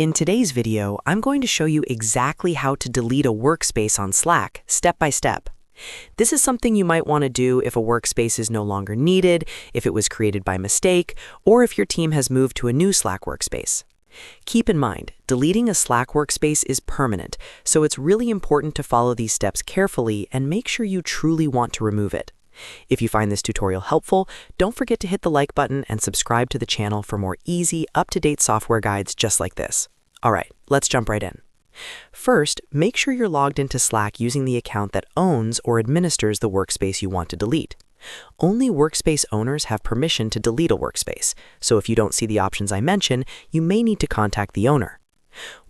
In today's video, I'm going to show you exactly how to delete a workspace on Slack, step by step. This is something you might want to do if a workspace is no longer needed, if it was created by mistake, or if your team has moved to a new Slack workspace. Keep in mind, deleting a Slack workspace is permanent, so it's really important to follow these steps carefully and make sure you truly want to remove it. If you find this tutorial helpful, don't forget to hit the like button and subscribe to the channel for more easy, up-to-date software guides just like this. All right, let's jump right in. First, make sure you're logged into Slack using the account that owns or administers the workspace you want to delete. Only workspace owners have permission to delete a workspace, so if you don't see the options I mention, you may need to contact the owner.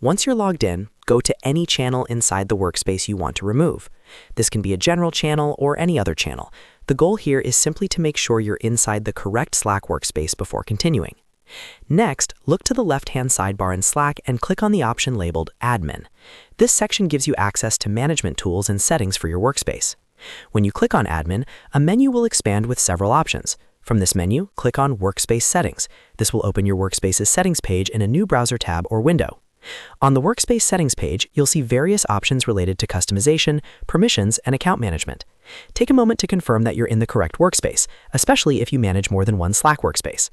Once you're logged in, go to any channel inside the workspace you want to remove. This can be a general channel or any other channel. The goal here is simply to make sure you're inside the correct Slack workspace before continuing. Next, look to the left-hand sidebar in Slack and click on the option labeled Admin. This section gives you access to management tools and settings for your workspace. When you click on Admin, a menu will expand with several options. From this menu, click on Workspace Settings. This will open your workspace's settings page in a new browser tab or window. On the Workspace Settings page, you'll see various options related to customization, permissions, and account management. Take a moment to confirm that you're in the correct workspace, especially if you manage more than one Slack workspace.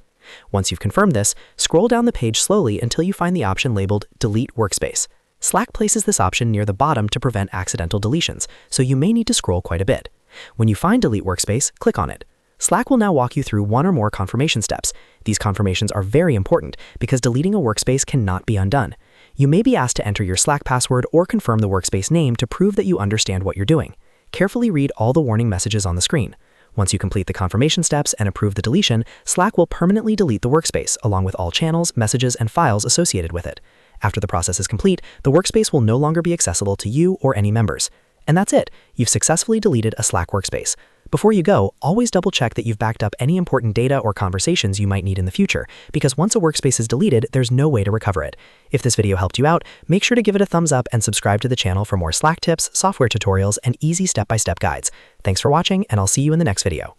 Once you've confirmed this, scroll down the page slowly until you find the option labeled Delete Workspace. Slack places this option near the bottom to prevent accidental deletions, so you may need to scroll quite a bit. When you find Delete Workspace, click on it. Slack will now walk you through one or more confirmation steps. These confirmations are very important because deleting a workspace cannot be undone. You may be asked to enter your Slack password or confirm the workspace name to prove that you understand what you're doing. Carefully read all the warning messages on the screen. Once you complete the confirmation steps and approve the deletion, Slack will permanently delete the workspace, along with all channels, messages, and files associated with it. After the process is complete, the workspace will no longer be accessible to you or any members. And that's it. You've successfully deleted a Slack workspace. Before you go, always double-check that you've backed up any important data or conversations you might need in the future, because once a workspace is deleted, there's no way to recover it. If this video helped you out, make sure to give it a thumbs up and subscribe to the channel for more Slack tips, software tutorials, and easy step-by-step guides. Thanks for watching, and I'll see you in the next video.